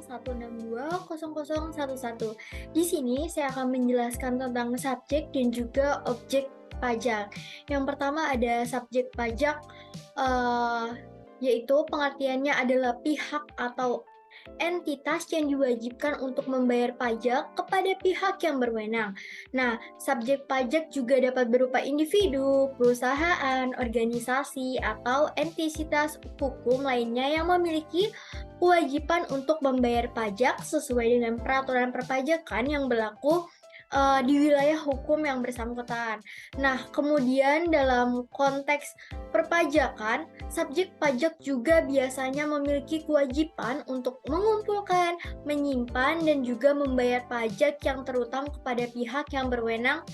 14016200011. Di sini saya akan menjelaskan tentang subjek dan juga objek pajak. Yang pertama ada subjek pajak, eee, yaitu pengertiannya adalah pihak atau entitas yang diwajibkan untuk membayar pajak kepada pihak yang berwenang. Nah, subjek pajak juga dapat berupa individu, perusahaan, organisasi, atau entitas hukum lainnya yang memiliki kewajiban untuk membayar pajak sesuai dengan peraturan perpajakan yang berlaku di wilayah hukum yang bersangkutan. Nah, kemudian dalam konteks perpajakan, subjek pajak juga biasanya memiliki kewajiban untuk mengumpulkan, menyimpan, dan juga membayar pajak yang terutama kepada pihak yang berwenang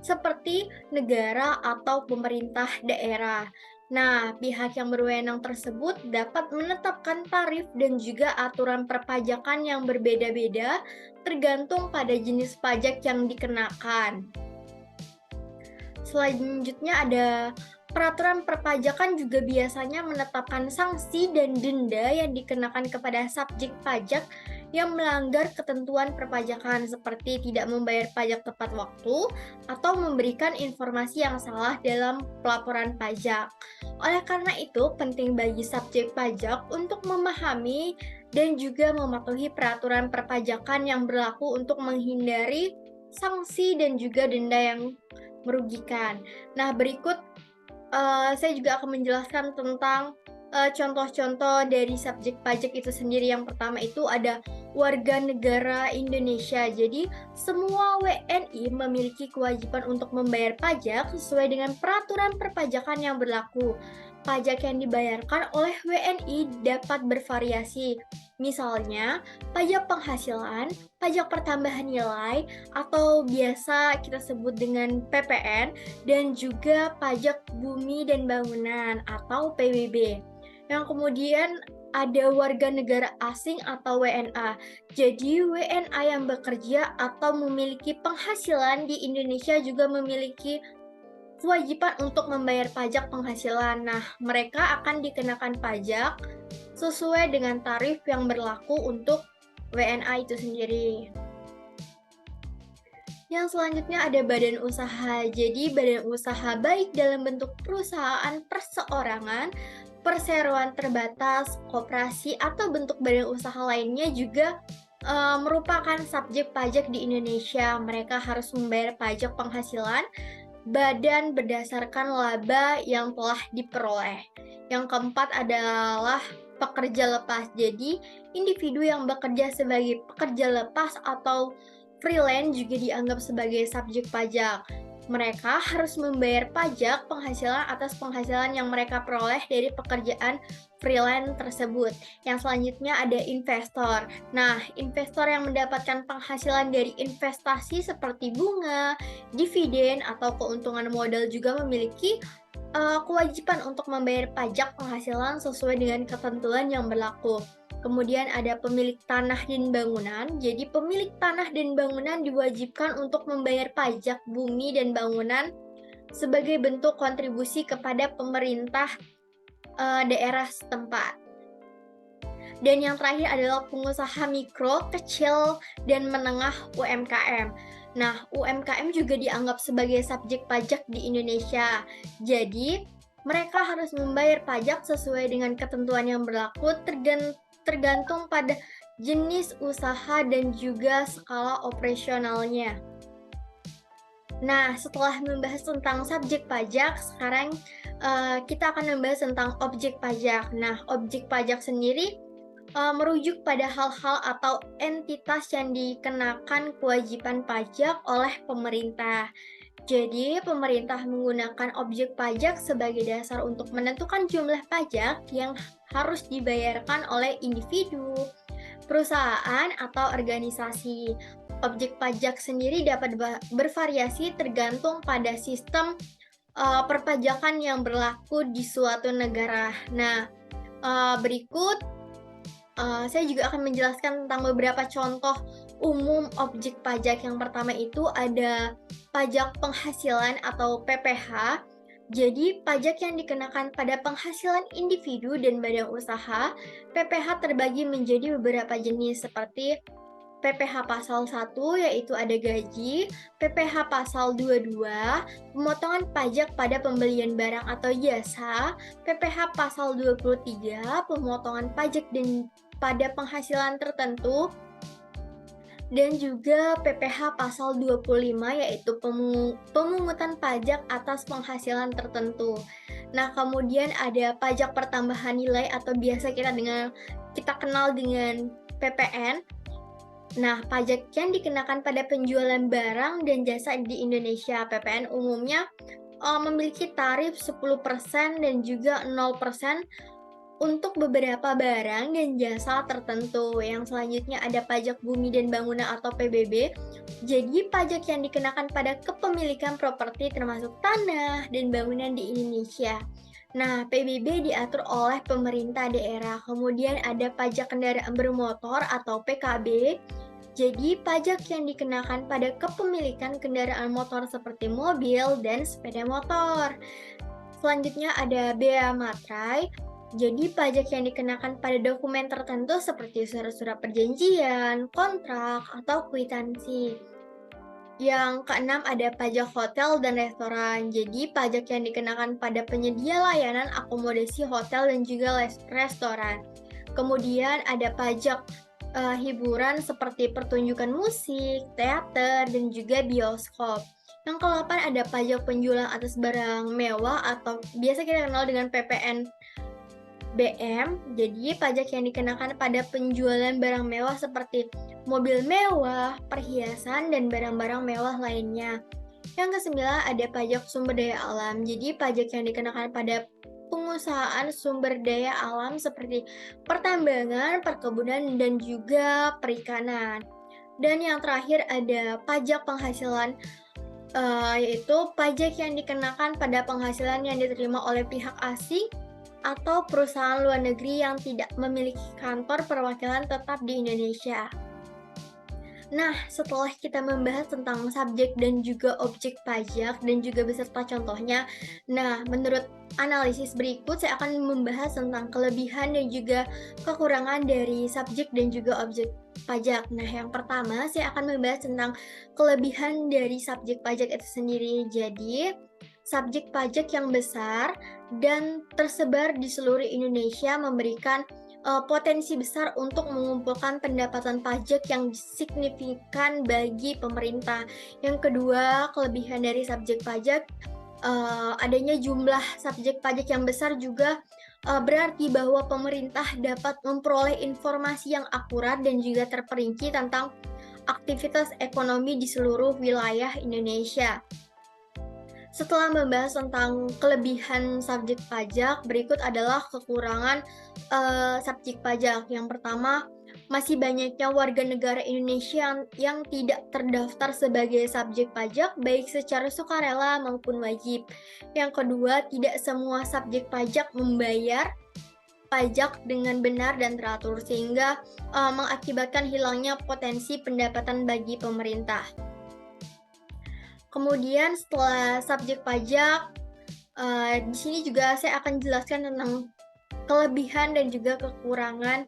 seperti negara atau pemerintah daerah. Nah, pihak yang berwenang tersebut dapat menetapkan tarif dan juga aturan perpajakan yang berbeda-beda tergantung pada jenis pajak yang dikenakan. Selanjutnya ada peraturan perpajakan juga biasanya menetapkan sanksi dan denda yang dikenakan kepada subjek pajak yang melanggar ketentuan perpajakan seperti tidak membayar pajak tepat waktu atau memberikan informasi yang salah dalam pelaporan pajak. Oleh karena itu, penting bagi subjek pajak untuk memahami dan juga mematuhi peraturan perpajakan yang berlaku untuk menghindari sanksi dan juga denda yang merugikan. Nah, berikut saya juga akan menjelaskan tentang contoh-contoh dari subjek pajak itu sendiri. Yang pertama itu ada warga negara Indonesia. Jadi, semua WNI memiliki kewajiban untuk membayar pajak sesuai dengan peraturan perpajakan yang berlaku. Pajak yang dibayarkan oleh WNI dapat bervariasi. Misalnya, pajak penghasilan, pajak pertambahan nilai, atau biasa kita sebut dengan PPN, dan juga pajak bumi dan bangunan atau PBB. Yang kemudian ada warga negara asing atau WNA. Jadi WNA yang bekerja atau memiliki penghasilan di Indonesia juga memiliki kewajiban untuk membayar pajak penghasilan. Nah, mereka akan dikenakan pajak sesuai dengan tarif yang berlaku untuk WNA itu sendiri. Yang selanjutnya ada badan usaha. Jadi badan usaha baik dalam bentuk perusahaan perseorangan, perseroan terbatas, koperasi, atau bentuk badan usaha lainnya juga merupakan subjek pajak di Indonesia. Mereka harus membayar pajak penghasilan badan berdasarkan laba yang telah diperoleh. Yang keempat adalah pekerja lepas. Jadi, individu yang bekerja sebagai pekerja lepas atau freelance juga dianggap sebagai subjek pajak. Mereka harus membayar pajak penghasilan atas penghasilan yang mereka peroleh dari pekerjaan freelance tersebut. Yang selanjutnya ada investor. Nah, investor yang mendapatkan penghasilan dari investasi seperti bunga, dividen, atau keuntungan modal juga memiliki kewajiban untuk membayar pajak penghasilan sesuai dengan ketentuan yang berlaku. Kemudian ada pemilik tanah dan bangunan. Jadi pemilik tanah dan bangunan diwajibkan untuk membayar pajak bumi dan bangunan sebagai bentuk kontribusi kepada pemerintah daerah setempat. Dan yang terakhir adalah pengusaha mikro, kecil, dan menengah UMKM. Nah, UMKM juga dianggap sebagai subjek pajak di Indonesia. Jadi, mereka harus membayar pajak sesuai dengan ketentuan yang berlaku tergantung pada jenis usaha dan juga skala operasionalnya. Nah, setelah membahas tentang subjek pajak, sekarang kita akan membahas tentang objek pajak. Nah, objek pajak sendiri merujuk pada hal-hal atau entitas yang dikenakan kewajiban pajak oleh pemerintah. Jadi, pemerintah menggunakan objek pajak sebagai dasar untuk menentukan jumlah pajak yang harus dibayarkan oleh individu, perusahaan, atau organisasi. Objek pajak sendiri dapat bervariasi tergantung pada sistem perpajakan yang berlaku di suatu negara. Nah, berikut saya juga akan menjelaskan tentang beberapa contoh umum objek pajak. Yang pertama itu ada pajak penghasilan atau PPH. Jadi, pajak yang dikenakan pada penghasilan individu dan badan usaha, PPh terbagi menjadi beberapa jenis seperti PPh pasal 1 yaitu ada gaji, PPh pasal 22, pemotongan pajak pada pembelian barang atau jasa, PPh pasal 23, pemotongan pajak dan pada penghasilan tertentu, dan juga PPh pasal 25 yaitu pemungutan pajak atas penghasilan tertentu. Nah, kemudian ada pajak pertambahan nilai atau biasa kita kenal dengan PPN. Nah, pajak yang dikenakan pada penjualan barang dan jasa di Indonesia, PPN umumnya memiliki tarif 10% dan juga 0% untuk beberapa barang dan jasa tertentu. Yang selanjutnya ada pajak bumi dan bangunan atau PBB. Jadi, pajak yang dikenakan pada kepemilikan properti termasuk tanah dan bangunan di Indonesia. Nah, PBB diatur oleh pemerintah daerah. Kemudian ada pajak kendaraan bermotor atau PKB. Jadi, pajak yang dikenakan pada kepemilikan kendaraan motor seperti mobil dan sepeda motor. Selanjutnya ada bea materai. Jadi, pajak yang dikenakan pada dokumen tertentu seperti surat-surat perjanjian, kontrak, atau kwitansi. Yang keenam ada pajak hotel dan restoran. Jadi, pajak yang dikenakan pada penyedia layanan akomodasi hotel dan juga restoran. Kemudian ada pajak hiburan seperti pertunjukan musik, teater, dan juga bioskop. Yang ke-8 ada pajak penjualan atas barang mewah atau biasa kita kenal dengan PPN BM. Jadi pajak yang dikenakan pada penjualan barang mewah seperti mobil mewah, perhiasan, dan barang-barang mewah lainnya. Yang ke-9 ada pajak sumber daya alam. Jadi pajak yang dikenakan pada pengusahaan sumber daya alam seperti pertambangan, perkebunan, dan juga perikanan. Dan yang terakhir ada pajak penghasilan, yaitu pajak yang dikenakan pada penghasilan yang diterima oleh pihak asing atau perusahaan luar negeri yang tidak memiliki kantor perwakilan tetap di Indonesia. Nah, setelah kita membahas tentang subjek dan juga objek pajak dan juga beserta contohnya, nah menurut analisis berikut saya akan membahas tentang kelebihan dan juga kekurangan dari subjek dan juga objek pajak. Nah, yang pertama saya akan membahas tentang kelebihan dari subjek pajak itu sendiri. Jadi, subjek pajak yang besar dan tersebar di seluruh Indonesia memberikan potensi besar untuk mengumpulkan pendapatan pajak yang signifikan bagi pemerintah. Yang kedua, kelebihan dari subjek pajak, adanya jumlah subjek pajak yang besar juga berarti bahwa pemerintah dapat memperoleh informasi yang akurat dan juga terperinci tentang aktivitas ekonomi di seluruh wilayah Indonesia. Setelah membahas tentang kelebihan subjek pajak, berikut adalah kekurangan subjek pajak. Yang pertama, masih banyaknya warga negara Indonesia yang tidak terdaftar sebagai subjek pajak, baik secara sukarela maupun wajib. Yang kedua, tidak semua subjek pajak membayar pajak dengan benar dan teratur, sehingga mengakibatkan hilangnya potensi pendapatan bagi pemerintah. Kemudian setelah subjek pajak, di sini juga saya akan jelaskan tentang kelebihan dan juga kekurangan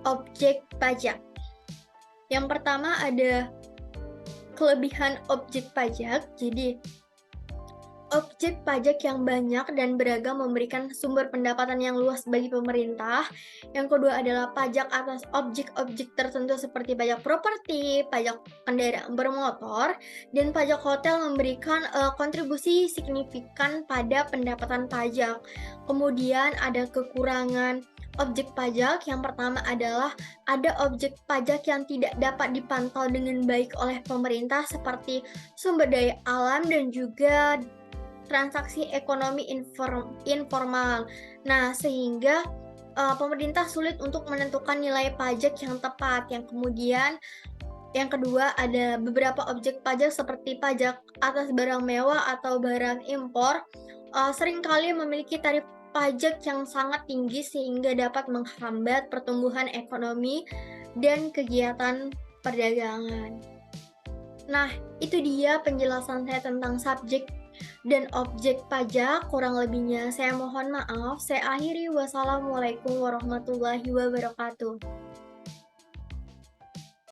objek pajak. Yang pertama ada kelebihan objek pajak. Jadi, objek pajak yang banyak dan beragam memberikan sumber pendapatan yang luas bagi pemerintah. Yang kedua adalah pajak atas objek-objek tertentu seperti pajak properti, pajak kendaraan bermotor, dan pajak hotel memberikan kontribusi signifikan pada pendapatan pajak. Kemudian ada kekurangan objek pajak. Yang pertama adalah ada objek pajak yang tidak dapat dipantau dengan baik oleh pemerintah seperti sumber daya alam dan juga transaksi ekonomi informal. Nah, sehingga pemerintah sulit untuk menentukan nilai pajak yang tepat. Yang kedua ada beberapa objek pajak seperti pajak atas barang mewah atau barang impor seringkali memiliki tarif pajak yang sangat tinggi sehingga dapat menghambat pertumbuhan ekonomi dan kegiatan perdagangan. Nah, itu dia penjelasan saya tentang subjek dan objek pajak. Kurang lebihnya saya mohon maaf. Saya akhiri. Wassalamualaikum warahmatullahi wabarakatuh.